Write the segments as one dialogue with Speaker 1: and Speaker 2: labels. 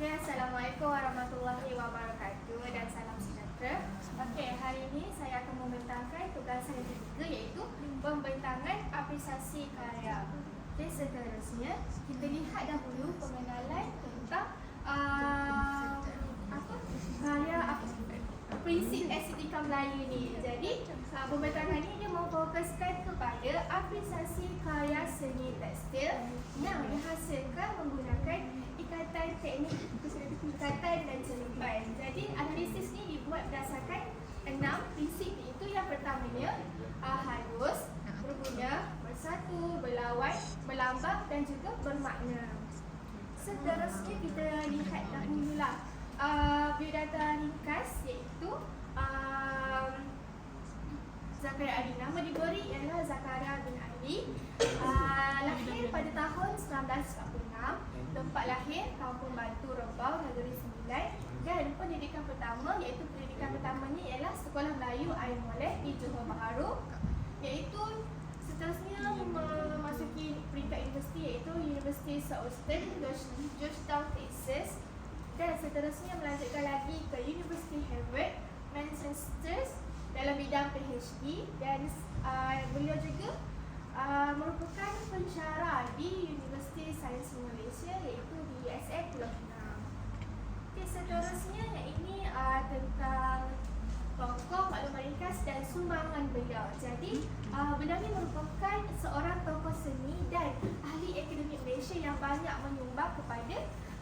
Speaker 1: Okay, Assalamualaikum warahmatullahi wabarakatuh dan salam sejahtera. Okay, hari ini saya akan membentangkan tugasan yang ketiga, iaitu pembentangan apresiasi karya. Okay, seterusnya kita lihat dahulu pengenalan tentang prinsip estetika Melayu ni. Jadi pembentangan ni dia memfokuskan kepada apresiasi karya seni tekstil yang dihasilkan menggunakan ikatan dan celupan. Jadi analisis ni dibuat berdasarkan 6 prinsip, iaitu yang pertamanya halus, berguna, bersatu, berlawan, berlambang dan juga bermakna. Seterusnya kita lihat dahululah biodata ringkas, iaitu Zakaria Ali. Nama diberi ialah Zakaria bin Ali. Lahir pada tahun 1946. Tempat lahir Kampung Batu Rebau, Negeri Sembilan. Dan pendidikan pertama, iaitu pendidikan pertamanya ialah Sekolah Melayu Air Molek di Johor Bahru. Iaitu seterusnya memasuki peringkat universiti, iaitu Universiti Southern Georgetown, Texas. Dan seterusnya melanjutkan lagi ke Universiti Harvard, Manchester dalam bidang PhD. Dan beliau juga merupakan pensyarah di Universiti Sains Malaysia, iaitu di USM Pulau Pinang. Okay, seterusnya yang ini tentang tokoh, maklumat ringkas dan sumbangan beliau. Jadi beliau ni merupakan seorang tokoh seni dan ahli akademik Malaysia yang banyak menyumbang kepada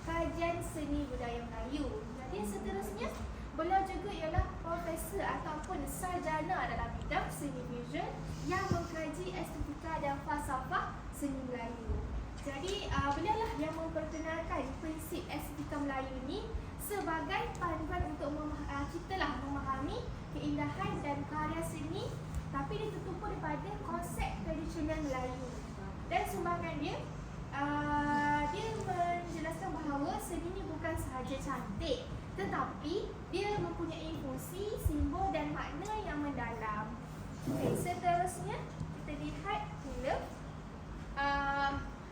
Speaker 1: kajian seni budaya Melayu. Jadi seterusnya beliau juga ialah profesor ataupun sarjana dalam bidang seni visual yang mengkaji estetika dan falsafah seni Melayu. Jadi beliau lah yang memperkenalkan prinsip estetika Melayu ini sebagai panduan untuk kita lah memahami keindahan dan karya seni, tapi dia tertumpu daripada konsep tradisional Melayu. Dan sumbangan dia dia menjelaskan bahawa seni ini bukan sahaja cantik, tetapi dia mempunyai fungsi, simbol dan makna yang mendalam. Okay, seterusnya kita lihat pula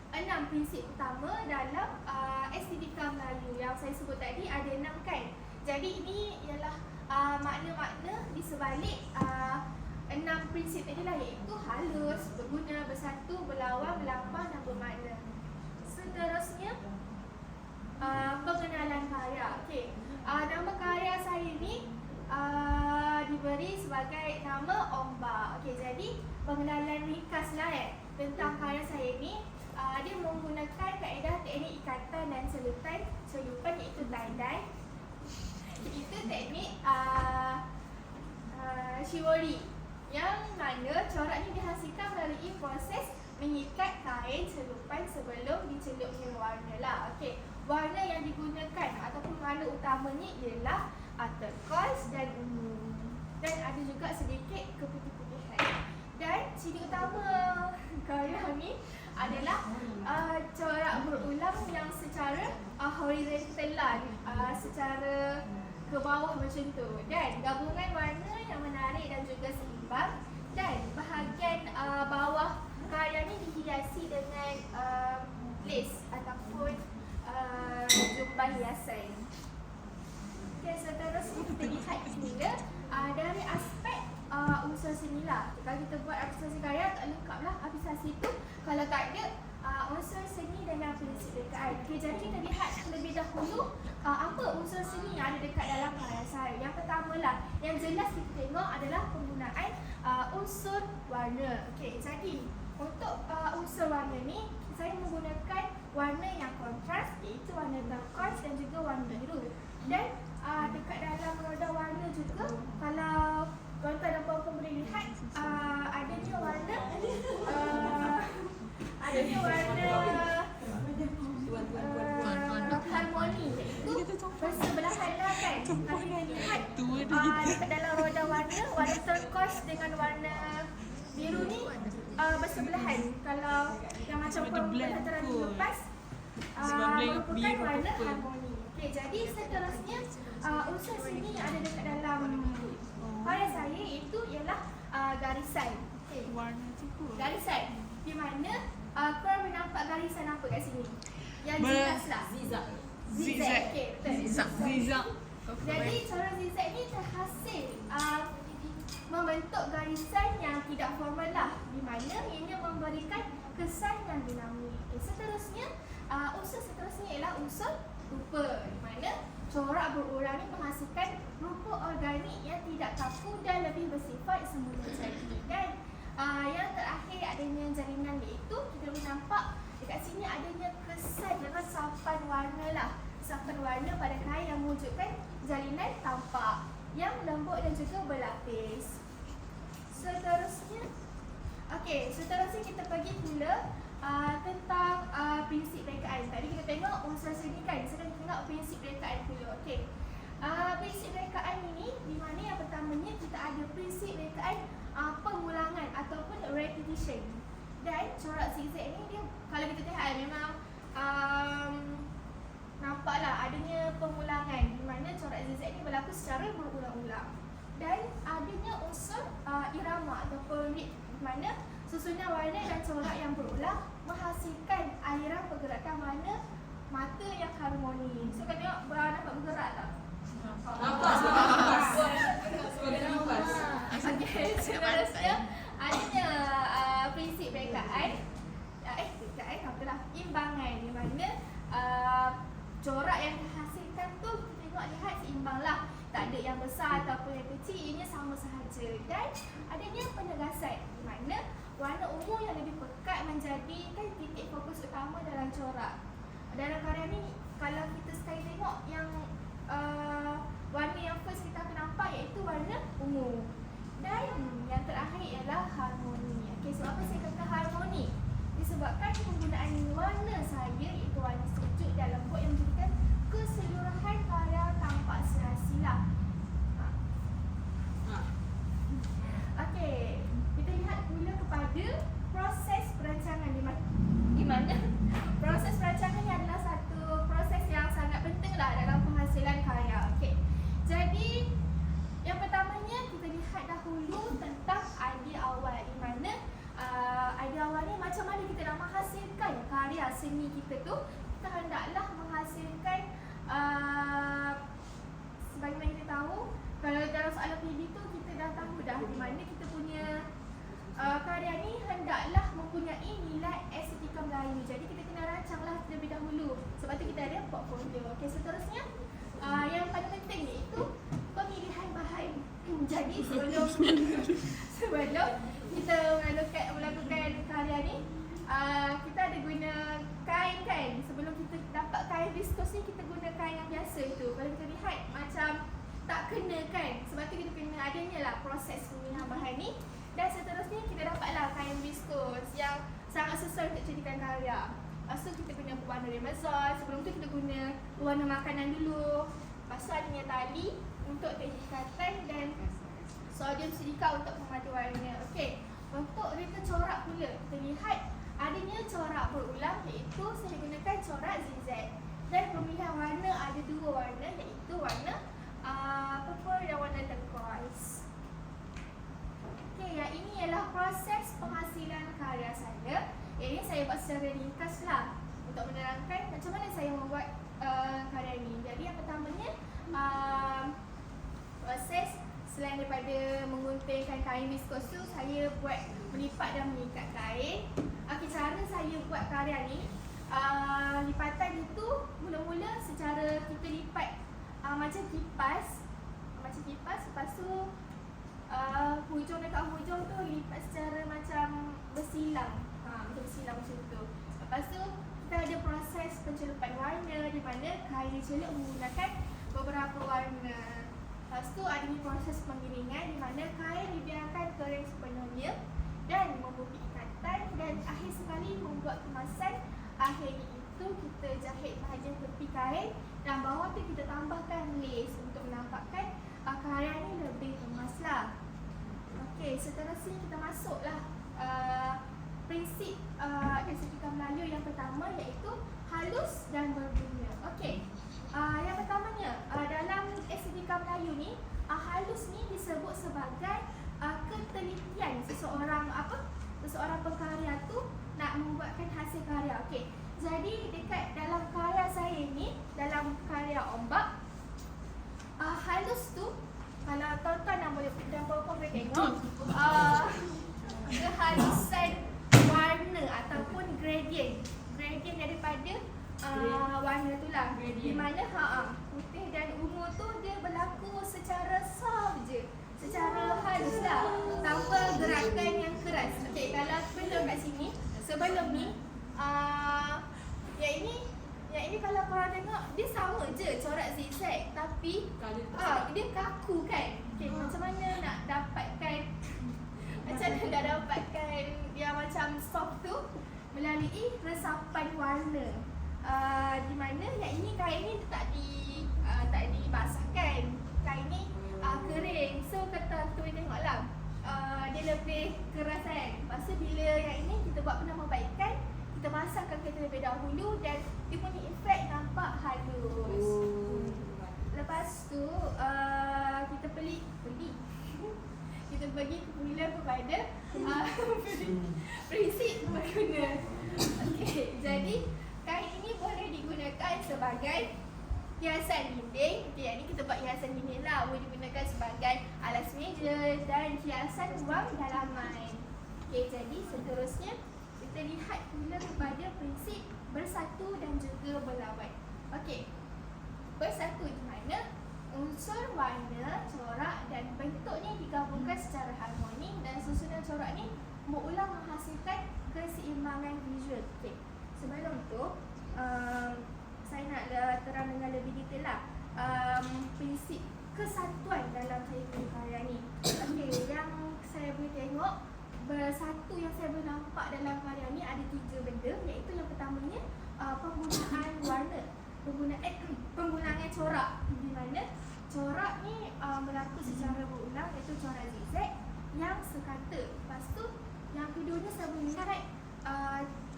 Speaker 1: 6 prinsip utama dalam estetika Melayu. Yang saya sebut tadi ada 6 kan. Jadi ini ialah makna-makna di sebalik 6 prinsip tadi lah, iaitu halus, berguna, bersatu, berlawan, berlambang dan bermakna. Seterusnya pengenalan karya. Okey. Nama karya saya ni diberi sebagai nama Ombak. Okey, jadi pengenalan ringkas lah tentang karya saya ni. Dia menggunakan kaedah teknik ikatan dan celupan, iaitu tie-dye. Itu teknik shibori, yang mana coraknya dihasilkan melalui proses mengikat kain celupan sebelum dicelupkan warna lah. Okey, warna yang digunakan ataupun warna utamanya ialah turquoise dan ungu, dan ada juga sedikit keputih-putihan. Dan ciri utama karya ni adalah corak berulang yang secara horizontal lah, secara ke bawah macam tu, dan gabungan warna yang menarik dan juga seimbang. Dan bahagian bawah karya ni dihiasi dengan lace ataupun jubah hiasan. Okay, seterusnya kita lihat pula dari aspek unsur seni lah. Kalau kita buat apresiasi karya tak lengkap lah apresiasi tu kalau tak ada unsur seni dengan prinsip dekat. Okay, jadi kita lihat terlebih dahulu apa unsur seni yang ada dekat dalam karya saya. Yang pertama lah, yang jelas kita tengok adalah penggunaan unsur warna. Okay, jadi untuk unsur warna ni saya menggunakan warna yang kontras, iaitu warna turquoise dan juga warna biru. Dan dekat dalam roda warna juga, kalau tuan-tuan dan puan-puan boleh lihat, adanya warna harmoni, iaitu bersebelahan lah kan. Kalau kita lihat dekat dalam roda warna turquoise dengan warna biru ni bersebelahan. Kalau yang macam perempuan tadi lepas merupakan warna harmoni. Okay, jadi seterusnya unsur seni yang ada dekat dalam karya saya iaitu ialah garisan. Okay. Garisan, di mana korang boleh nampak garisan apa kat sini? Yang jelas lah, Zigzag. Okey, betul.
Speaker 2: Zigzag.
Speaker 1: Jadi corak zigzag ni terhasil membentuk garisan yang tidak formal lah, di mana ianya memberikan kesan yang dinamik. Okay, seterusnya unsur seterusnya ialah unsur rupa, di mana corak berulang ni menghasilkan rupa organik yang tidak kaku dan lebih bersifat semula jadi. Dan yang terakhir adanya jaringan, iaitu kita boleh nampak dekat sini adanya kesan resapan warna lah, resapan warna pada kain yang mewujudkan jalinan tampak yang lembut dan juga berlapis. Seterusnya kita pergi pula tentang prinsip rekaan. Tadi kita tengok unsur seni kan, sekarang kita tengok prinsip rekaan pula. Okey. Prinsip rekaan ini di mana yang pertamanya kita ada prinsip rekaan pengulangan ataupun repetition. Dan corak zigzag ni dia kalau kita lihat memang nampaklah adanya pengulangan, di mana corak zigzag ni berlaku secara berulang-ulang. Dan adanya unsur irama ataupun ritm, di mana susunan warna dan corak yang berulang menghasilkan aliran pergerakan warna mata yang harmoni. So kan tengok nampak bergerak tak?
Speaker 2: Nampak.
Speaker 1: Okey, seterusnya adanya prinsip rekaan. Apalah, imbangan, di mana corak yang dihasilkan tu kita lihat seimbang lah, tak ada yang besar ataupun yang kecil, ianya sama sahaja. Dan adanya penegasan, di mana warna ungu yang lebih pekat menjadikan titik fokus utama dalam corak. Dalam karya ni kalau kita sekali tengok yang warna yang first kita akan nampak iaitu warna ungu. Dan yang terakhir ialah harmoni. Okey, sebab apa saya kata harmoni? Disebabkan penggunaan warna sahaja, iaitu warna sejuk dan lembut, yang menjadikan keseluruhan karya tampak serasilah. Okey, kita lihat pula kepada proses perancangan, di mana proses perancangan ni adalah satu proses yang sangat penting lah dalam penghasilan karya. Okey, jadi yang pertamanya kita lihat dahulu tentang idea awal, di mana idea awal ni macam mana kita nak menghasilkan karya seni kita tu. Kita hendaklah menghasilkan sebagaimana kita tahu, kalau dalam soalan PhD tu kita dah tahu dah, di mana kita punya karya ni hendaklah mempunyai nilai estetika Melayu. Jadi kita kena rancanglah terlebih dahulu, sebab tu kita ada portfolio. Okey, seterusnya yang paling penting iaitu pemilihan bahan. Jadi sebelum kita melakukan karya ni, kita ada guna kain kan. Sebelum kita dapat kain viskos ni, kita guna kain yang biasa itu. Kalau kita lihat macam tak kena kan, sebab tu kita kena adanya lah proses pemilihan bahan ni. Dan seterusnya kita dapatlah kain viskos yang sangat sesuai untuk jadikan karya. Lepas tu kita guna pewarna Remazol. Sebelum tu kita guna pewarna makanan dulu. Lepas tu adanya tali untuk ikatan dan sodium silika untuk pemati warna. Okey, untuk reka corak pula, kita lihat adanya corak berulang, iaitu saya gunakan corak zigzag. Dan pemilihan warna ada dua warna, iaitu warna purple dan warna turquoise. Okey, yang ini ialah proses penghasilan karya saya. Ini saya buat secara ringkas lah untuk menerangkan macam mana saya membuat karya ini. Jadi yang pertamanya proses selain daripada mengguntingkan kain viskos tu, saya buat melipat dan mengikat kain. Okey, cara saya buat karya ni, lipatan itu mula-mula secara kita lipat macam kipas. Lepas tu hujung dekat hujung tu lipat secara macam bersilang. Bersilang macam tu. Lepas tu kita ada proses pencelupan warna, di mana kain dicelup menggunakan beberapa warna. Lepas tu adanya proses pengiringan, di mana kain dibiarkan kering sepenuhnya dan membuat ikatan, dan akhir sekali membuat kemasan. Akhirnya itu kita jahit bahagian tepi kain dan bawah tu kita tambahkan lace untuk menampakkan karya ni lebih kemaslah. Okey, seterusnya kita masuklah prinsip estetika Melayu yang pertama, iaitu halus dan berbunga. Okey, yang pertamanya dalam estetika Melayu ni, halus ni disebut sebagai ketelitian seseorang pengkarya tu nak membuatkan hasil karya. Okey, jadi dekat dalam karya saya ni, dalam lah. Di mana putih dan ungu tu dia berlaku secara soft je, secara halus lah, tanpa gerakan yang keras. Okey, kalau sebelum kat sini, sebelum ni yang ini kalau korang tengok dia sama je corak zigzag, tapi dia kaku kan. Okey, macam mana nak dapatkan yang macam soft tu melalui resapan warna. Di mana yang ini kain ni tak dibasahkan. Kain ni kering. So kata tu tengoklah. Dia lebih keras kan. Lepas tu bila yang ini kita buat penambahbaikan, kita masakkan kereta terlebih dahulu dan dia punya efek nampak halus. Lepas tu kita kita bagi kemuliaan kepada prinsip berguna. Okey, jadi kain ini boleh digunakan sebagai hiasan dinding. Okey, yang ni kita buat hiasan dinding lah. Boleh digunakan sebagai alas meja dan hiasan ruang dalaman. Okey, jadi seterusnya kita lihat pula kepada prinsip bersatu dan juga berlawan. Okey, bersatu di mana unsur warna, corak dan bentuk ni digabungkan secara harmoni dan susunan corak ni berulang menghasilkan keseimbangan visual. Okey, sebelum tu saya nak terang dengan lebih detail lah prinsip kesatuan dalam saya punya karya ni. Okey, yang saya boleh tengok bersatu yang saya boleh nampak dalam karya ni ada 3 benda, iaitu yang pertamanya penggunaan warna, penggunaan corak, di mana corak ni berlaku secara berulang, iaitu corak zigzag yang sekata. Lepas tu yang keduanya saya boleh lihat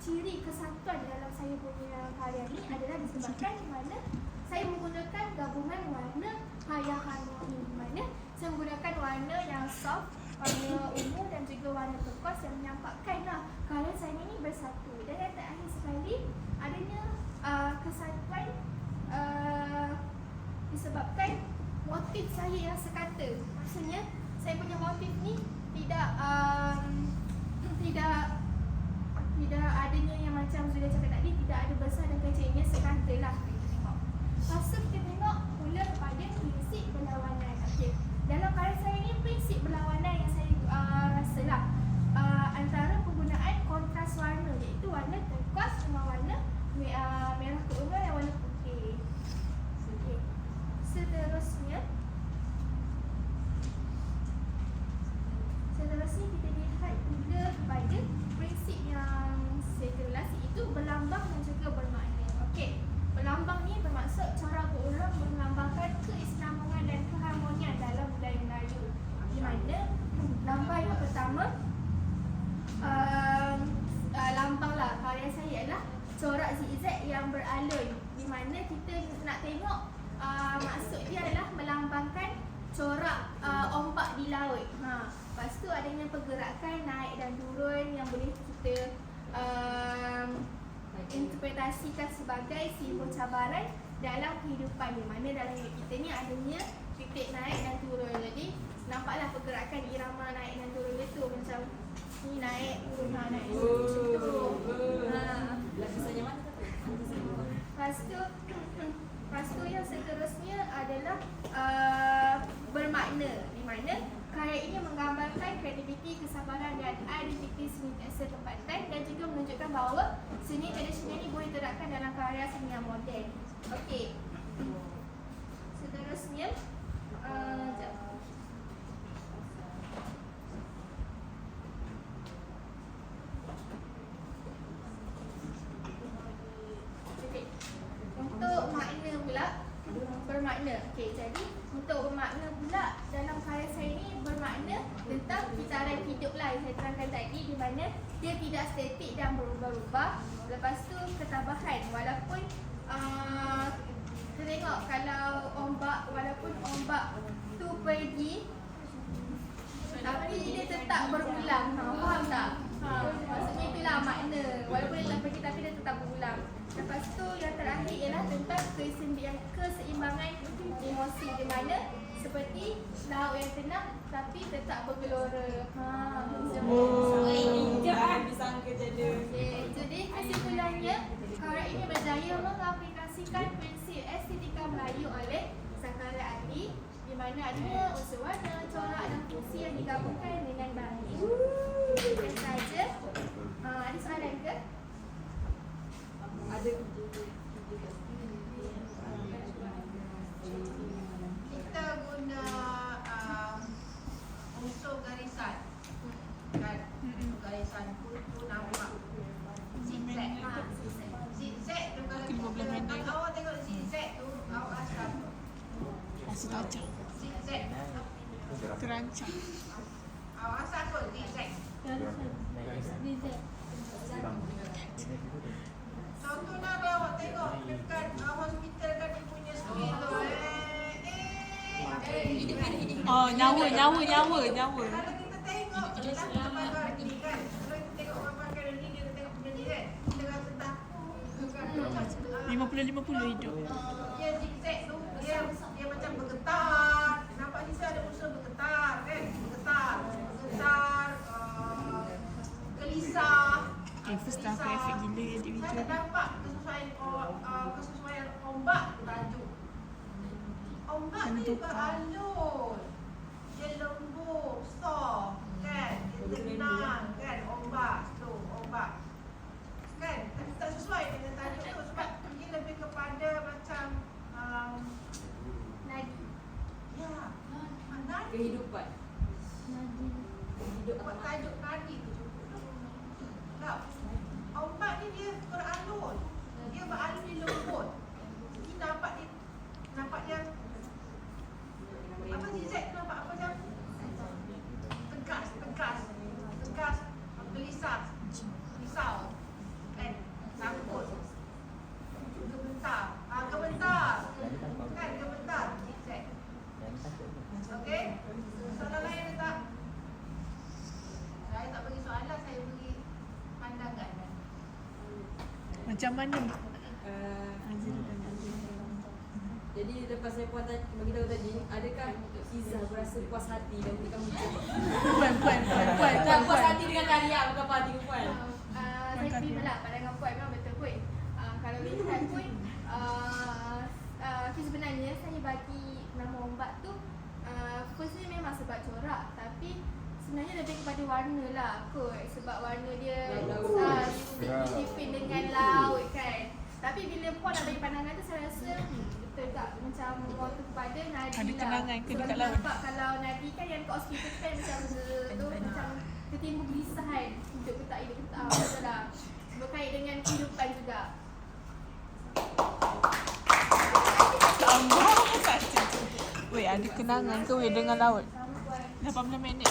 Speaker 1: ciri kesatuan dalam saya punya karya ni adalah disebabkan di mana saya menggunakan gabungan warna yang harmoni, di mana saya menggunakan warna yang soft, warna ungu dan juga warna turquoise yang menyampakkanlah karya saya ini bersatu. Dan yang terakhir sekali adanya kesatuan disebabkan motif saya yang sekata. Maksudnya saya punya motif ni tidak adanya yang macam Zulia cakap tadi, tidak ada besar dan kecilnya, sekata lah. Lepas tu kita tengok pula kepada prinsip berlawanan. Okey, dalam karya saya ni prinsip berlawanan yang saya rasalah antara penggunaan kontras warna, iaitu warna turquoise dengan warna merah keungu dan warna putih. Okey, seterusnya kita lihat pula kepada prinsip yang saya kelas, iaitu berlambang dan juga bermakna. Okey, berlambang ni bermaksud cara berulang melambangkan keistimewaan dan keharmonian dalam budaya Melayu. Di mana lambang yang pertama lambang lah karya saya ialah corak zigzag yang beralun, di mana kita nak tengok maksud dia adalah melambangkan corak ombak di laut. Lepas tu adanya pergerakan naik dan turun yang boleh kita interpretasikan sebagai simbol cabaran dalam kehidupan, di mana dalam hidup kita ni adanya titik naik dan turun. Jadi nampaklah pergerakan irama naik dan turun dia tu, macam ni naik turun, naik turun macam tu. Lepas tu yang seterusnya adalah bermakna, di mana karya ini menggambarkan kreativiti, kesabaran dan identiti seni tekstil tempatan dan juga menunjukkan bahawa seni tradisional ini boleh diterapkan dalam karya seni yang moden. Okey, seterusnya untuk makna pula, bermakna. Okey, jadi untuk bermakna pula dalam karya saya ni bermakna tentang kitaran hidup lah yang saya terangkan tadi, di mana dia tidak statik dan berubah-ubah. Lepas tu ketabahan, walaupun kita tengok kalau ombak, walaupun ombak tu pergi tapi dia tetap berulang. Faham tak? Maksudnya itulah makna, walaupun dia telah pergi tapi dia tetap berulang. Lepas tu yang terakhir ialah tentang keseimbangan emosi, di mana seperti laut yang tenang tapi tetap bergelora.
Speaker 2: Disangka jadi.
Speaker 1: Jadi kesimpulannya karya ini berjaya mengaplikasikan prinsip dirayu oleh Zakaria Ali, di mana ada unsur warna, corak dan fungsi yang digabungkan dengan baik. Itu saja. Ada soalan ke?
Speaker 2: Ada.
Speaker 3: Kita guna unsur garisan kan, garisan tu nampak zigzag. Zigzag tu kalau awak tengok zigzag tu, awak asal
Speaker 2: Masih tajam.
Speaker 3: zigzag
Speaker 2: Terancang.
Speaker 3: awak asal kot zigzag. Contohnya kalau awak tengok dekat hospital kan dia punya skrin tu
Speaker 2: Oh, nyawa.
Speaker 3: Kalau kita tengok gambar ni kan, kalau kita tengok gambar Karen ni, dia tengok punya ni kan, kita rasa takut.
Speaker 2: 50-50 hidup.
Speaker 3: Dia zigzag tu, dia macam bergetar. Nampak ni saya ada unsur bergetar kan, bergetar, gelisah.
Speaker 2: Okay, first dah aku efek gila edit
Speaker 3: Saya
Speaker 2: video.
Speaker 3: tak nampak kesesuaian ombak tajuk. Ombak
Speaker 2: Kena
Speaker 3: ni
Speaker 2: tukar.
Speaker 3: beralun. Dia lembut, soft kan. Dia tenang kan, ombak tu, ombak. Kan, tak sesuai dengan tajuk tu sebab dia lebih kepada macam
Speaker 1: Nadi.
Speaker 3: ya, nadi.
Speaker 2: Kehidupan.
Speaker 3: Buat tajuk nadi tu cukup. Tak. Ombak ni dia beralun. Dia beralun, dia lembut. Ini nampak dia apa zigzag tu nampak apa macam tegas, gelisah, risau kan, takut, gemetar zigzag. Okey, soalan lain ada tak? Saya tak bagi soalan, saya bagi pandangan.
Speaker 2: Macam mana?
Speaker 4: Jadi lepas saya bagi tahu tadi, adakah Izzah berasa puas hati dan ketika muncul?
Speaker 2: Puan.
Speaker 4: Tak puas hati dengan karya, bukan puas hati dengan puan.
Speaker 1: Saya terima lah pandangan Puan, memang betul pun. Kalau lihat pun, sebenarnya saya bagi nama ombak tu, firstly memang sebab corak, tapi sebenarnya lebih kepada warna lah kot. Sebab warna dia dipin dengan laut kan. Tapi bila Puan nak bagi pandangan tu, saya rasa betul tak macam waktu kepada Nadi
Speaker 2: Ada
Speaker 1: lah.
Speaker 2: kenangan ke
Speaker 1: Sebab
Speaker 2: dekat laut?
Speaker 1: nampak kalau Nadi kan yang kat hospital kan macam tu macam ketimbul gelisah kan. Hidup ke tak hidup ke tak. Betul lah. Berkait dengan kehidupan juga.
Speaker 2: Tambah saja. Weh, ada kenangan ke weh dengan laut? 18 minit.